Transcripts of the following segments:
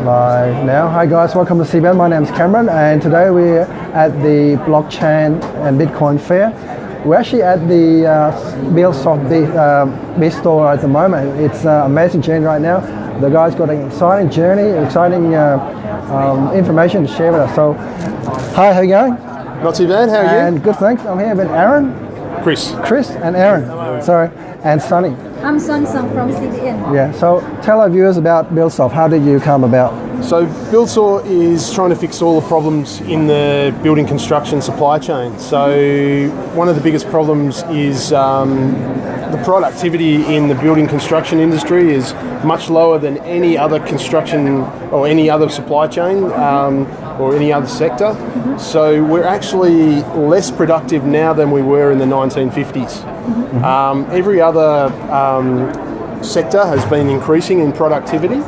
Live now. Hi guys, welcome to CBN. My name is Cameron, and today we're at the blockchain and Bitcoin fair. We're actually at the BuildSort store at the moment. It's an amazing journey right now. The guys got an exciting journey, exciting information to share with us. So, hi, how are you going? Not too bad. How are you? And good, thanks. I'm here with Aaron. Chris and Aaron. Sorry, and Sunny. I'm Sunny from CBN. Yeah. So tell our viewers about BuildSort. How did you come about? So BuildSort is trying to fix all the problems in the building construction supply chain. So one of the biggest problems is the productivity in the building construction industry is much lower than any other construction or any other supply chain or any other sector. So we're actually less productive now than we were in the 1950s. Every other sector has been increasing in productivity,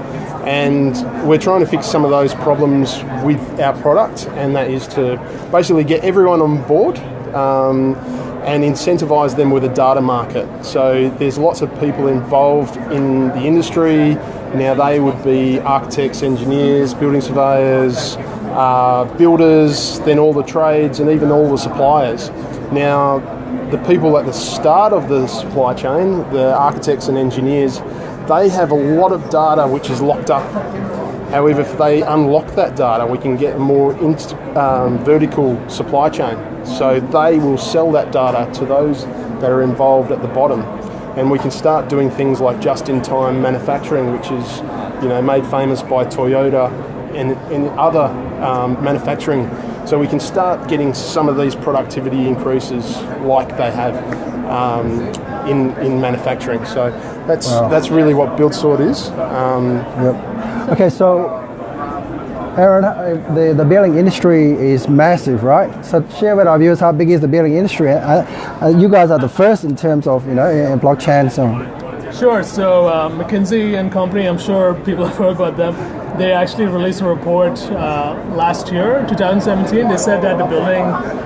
and we're trying to fix some of those problems with our product, and that is to basically get everyone on board and incentivize them with a data market. So there's lots of people involved in the industry. Now they would be architects, engineers, building surveyors, builders, then all the trades and even all the suppliers. Now the people at the start of the supply chain, the architects and engineers, they have a lot of data which is locked up. However, if they unlock that data, we can get a more vertical supply chain. So they will sell that data to those that are involved at the bottom. And we can start doing things like just-in-time manufacturing, which is, made famous by Toyota and other manufacturing. So we can start getting some of these productivity increases like they have in manufacturing. So that's really what BuildSort is. Okay, so Aaron, the building industry is massive, right? So share with our viewers how big is the building industry. You guys are the first in terms of in blockchain. So. Sure. So McKinsey and Company, I'm sure people have heard about them. They actually released a report last year, 2017. They said that the building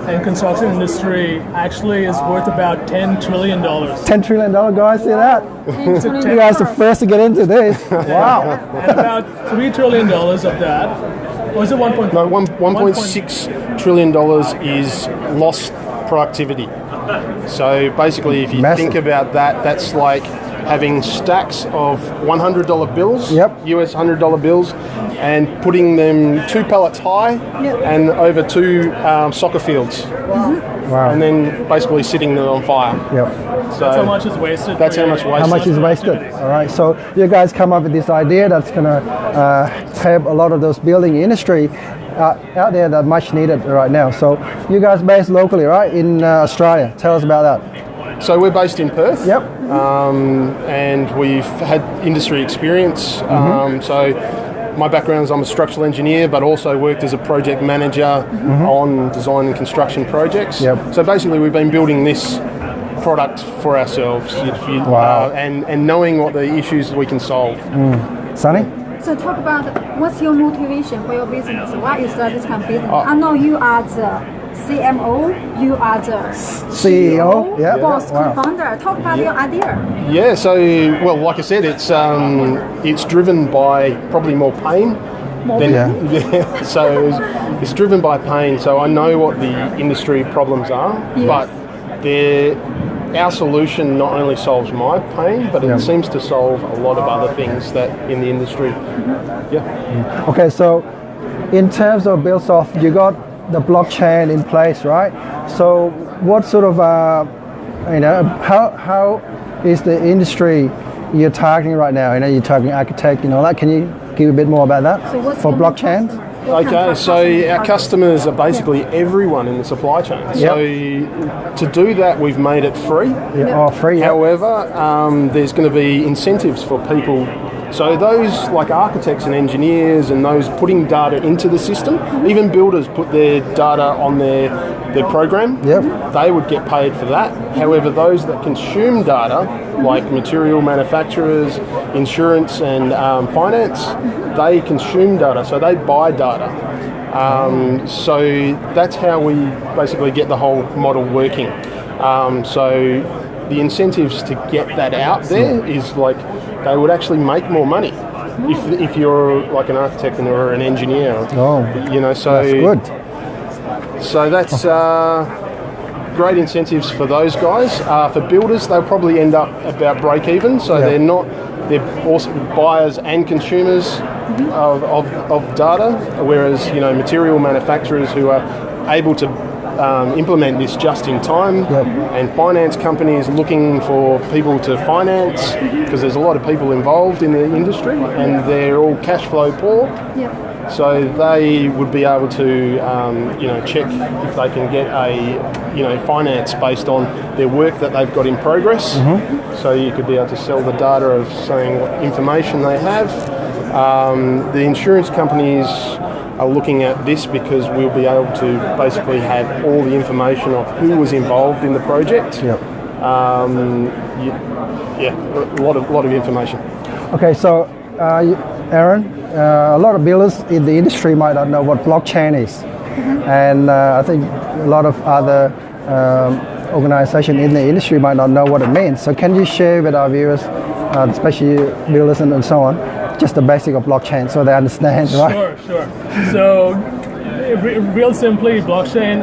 and construction industry actually is worth about $10 trillion. $10 trillion, guys, see that? You guys are the first to get into this. Wow. And about $3 trillion of that, or is it 1.5? No, $1.6 trillion is lost productivity. So basically, if you think about that, that's like having stacks of $100 bills, US $100 bills, and putting them 2 pallets high and over 2 soccer fields. Wow. And then basically setting them on fire. So that's how much is wasted. That's how much wasted. How much is wasted. All right. So you guys come up with this idea that's going to help a lot of those building industry out there that much needed right now. So you guys based locally, right, in Australia. Tell us about that. So we're based in Perth. Yep. And we've had industry experience. So my background is I'm a structural engineer, but also worked as a project manager on design and construction projects. Yep. So basically we've been building this product for ourselves and knowing what the issues we can solve. Sunny? So talk about what's your motivation for your business? Why you start this kind of business? I know you are the CMO, you are the CEO, boss, co-founder. Talk about your idea. Yeah, so like I said, it's driven by probably more pain. So it's driven by pain. So I know what the industry problems are, but our solution not only solves my pain, but it seems to solve a lot of other things that in the industry. Okay, so in terms of BuildSort, you got the blockchain in place, right? So what sort of, how is the industry you're targeting right now? You're targeting architect and all that. Can you give a bit more about that for blockchain? Okay, so our customers are basically everyone in the supply chain. So to do that, we've made it free. Free. However, there's going to be incentives for people. So those like architects and engineers and those putting data into the system, even builders put their data on their program, they would get paid for that. However, those that consume data, like material manufacturers, insurance and finance, they consume data, so they buy data. So that's how we basically get the whole model working. So the incentives to get that out there is like they would actually make more money. if you're like an architect or an engineer. Oh, You know, so that's good. So that's great incentives for those guys. For builders, they'll probably end up about break even. So they're also buyers and consumers of data, whereas material manufacturers who are able to implement this just in time, and finance companies looking for people to finance because there's a lot of people involved in the industry and they're all cash flow poor. So they would be able to, check if they can get a, finance based on their work that they've got in progress. So you could be able to sell the data of saying what information they have. The insurance companies are looking at this because we'll be able to basically have all the information of who was involved in the project. A lot of information. Okay, so Aaron, a lot of builders in the industry might not know what blockchain is, and I think a lot of other organizations in the industry might not know what it means. So can you share with our viewers, especially builders and so on, just the basic of blockchain so they understand, right? Sure. So, real simply, blockchain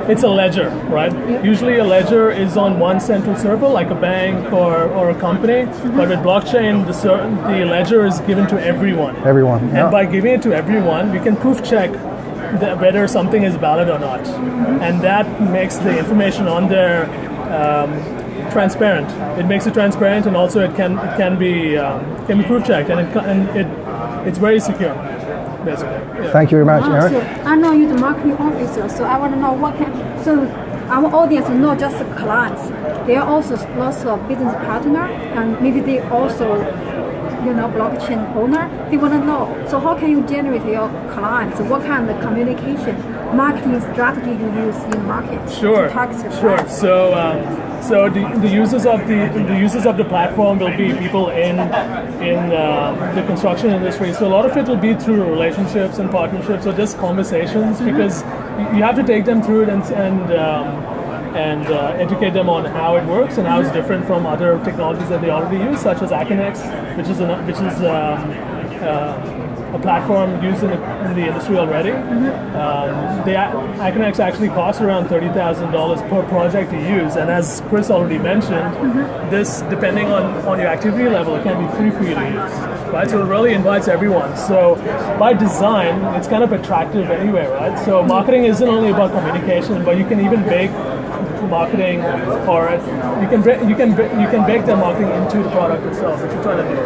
it's a ledger, right? Usually a ledger is on one central server, like a bank or a company. But with blockchain, the ledger is given to everyone. And by giving it to everyone, we can proof check whether something is valid or not. And that makes the information on there transparent. It makes it transparent, and also it can be proof checked, and it's very secure, basically. Thank you very much, Aaron. So I know you're the marketing officer, so I want to know so our audience is not just the clients. There are also lots of business partners, and maybe they also blockchain owner. They want to know. So how can you generate your clients? What kind of communication, marketing strategy you use in market? Sure. So the users of the platform will be people in the construction industry. So a lot of it will be through relationships and partnerships, or just conversations, because you have to take them through it and educate them on how it works and how it's different from other technologies that they already use, such as Aconex, which is a platform used in the industry already. Aconex actually costs around $30,000 per project to use, and as Chris already mentioned, this, depending on your activity level, it can be free for you to use, right? So it really invites everyone. So by design, it's kind of attractive anyway, right? So marketing isn't only about communication, but you can even bake marketing, or you can bake the marketing into the product itself, which you're trying to do.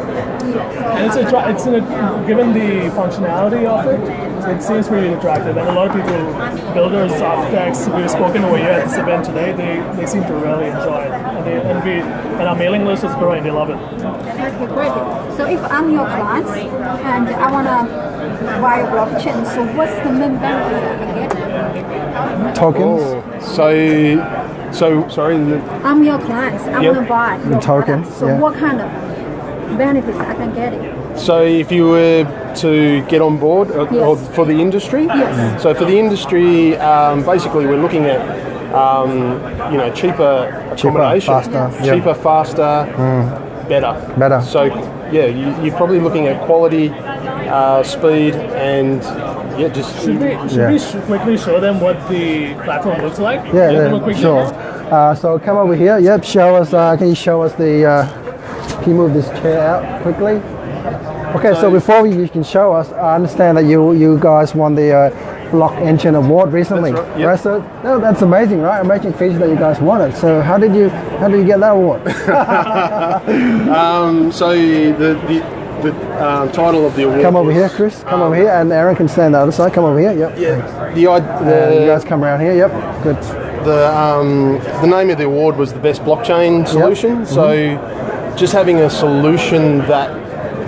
And given the functionality of it, it seems really attractive, and a lot of people, builders, architects, we've spoken over here at this event today, they seem to really enjoy it, and our mailing list is growing. They love it. Okay, great. So if I'm your client and I want to buy a blockchain, so what's the main benefit I can get? Tokens. So sorry. I'm your client. I want to buy your tokens. Product. So what kind of benefits I can get it? So if you were to get on board or for the industry, so for the industry, basically we're looking at cheaper accommodation, cheaper, faster, better. So you're probably looking at quality, speed, and Should we quickly show them what the platform looks like? Sure. So come over here. Yep. Show us. Can you show us the? Can you move this chair out quickly? Okay. So before you can show us, I understand that you guys won the Block Engine Award recently. That's right. Yep. Right? So that's amazing, right? Amazing feature that you guys wanted. So how did you get that award? So the title of the award. Come over here, Chris. Come over here, and Aaron can stand the other side. Come over here. Yep. Yeah. You guys come around here. Yep. Good. The name of the award was the best blockchain solution. Yep. So just having a solution that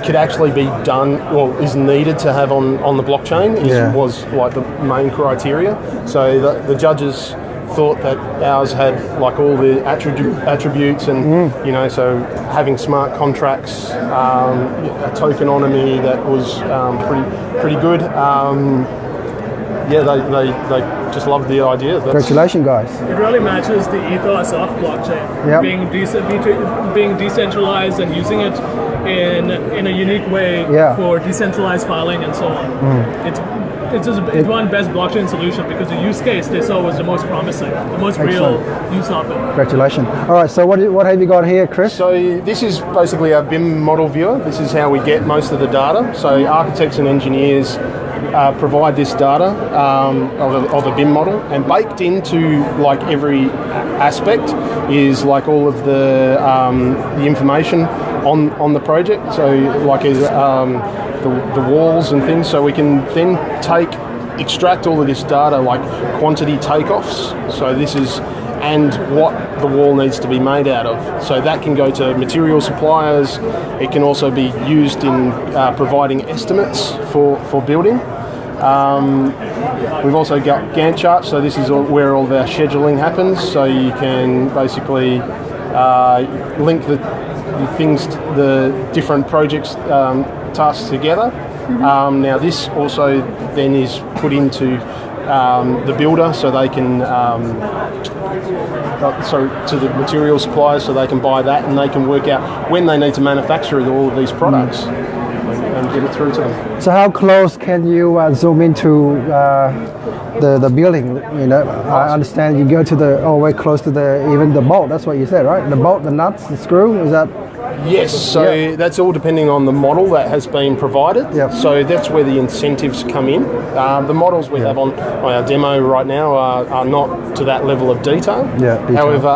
could actually be done or is needed to have on the blockchain was like the main criteria. So the judges thought that ours had like all the attributes and so having smart contracts, a tokenomics that was pretty good. They just loved the idea. Congratulations, guys. It really matches the ethos of blockchain, being decentralized and using it in a unique way Yeah. for decentralized filing and so on. It's one best blockchain solution because the use case they saw was the most promising, the most real use of it. Congratulations. All right, so what have you got here, Chris? So this is basically our BIM model viewer. This is how we get most of the data. So architects and engineers provide this data of a BIM model, and baked into like every aspect is like all of the information on the project. So like the walls and things. So we can then extract all of this data like quantity takeoffs. So this is and what the wall needs to be made out of. So that can go to material suppliers. It can also be used in providing estimates for building. We've also got Gantt charts, so this is where all of our scheduling happens. So you can basically link the different projects, tasks together. Now this also then is put into the builder, so they can to the material suppliers, so they can buy that and they can work out when they need to manufacture all of these products and get it through to them. So how close can you zoom into the building? You know, I understand you go to the way close to even the bolt. That's what you said, right? The bolt, the nuts, the screw. Is that? Yes, so that's all depending on the model that has been provided. Yep. So that's where the incentives come in. The models we have on our demo right now are not to that level of detail. Yeah. However,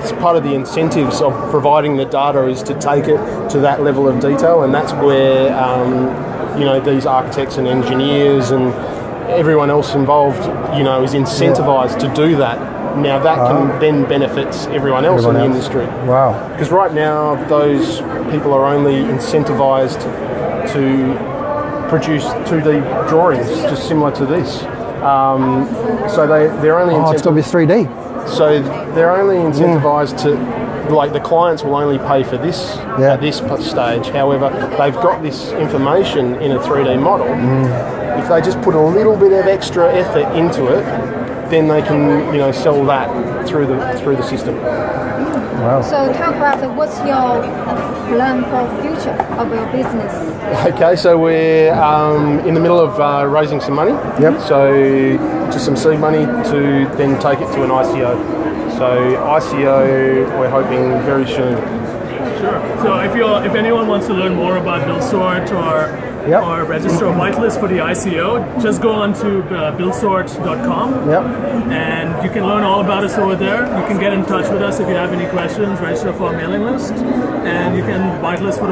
it's part of the incentives of providing the data is to take it to that level of detail, and that's where these architects and engineers and everyone else involved, is incentivized to do that. Now that can then benefits everyone else in the industry. Wow. Because right now those people are only incentivized to produce 2D drawings, just similar to this. So they're only it's got to be 3D. So they're only incentivized to, like the clients will only pay for this at this stage. However, they've got this information in a 3D model. If they just put a little bit of extra effort into it, then they can, sell that through the system. Wow. So talk about what's your plan for future of your business? Okay, so we're in the middle of raising some money. Yep. So just some seed money to then take it to an ICO. So ICO, we're hoping very soon. Sure. So if anyone wants to learn more about BuildSort or register a whitelist for the ICO, just go on to BuildSort.com. Yep. And you can learn all about us over there. You can get in touch with us if you have any questions, register for our mailing list, and you can whitelist for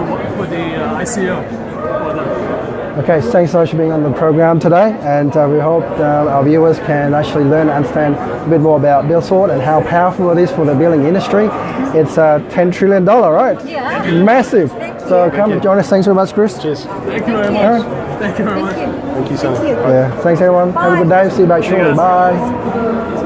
the ICO. Okay, thanks so much for being on the program today, and we hope our viewers can actually learn and understand a bit more about BuildSort and how powerful it is for the building industry. It's a $10 trillion, right? Yeah. Massive. So come join us. Thanks very much, Chris. Cheers. Thank you very much. Thank you very much. Thank you, son. Yeah. Thanks everyone. Have a good day. See you back shortly. Bye.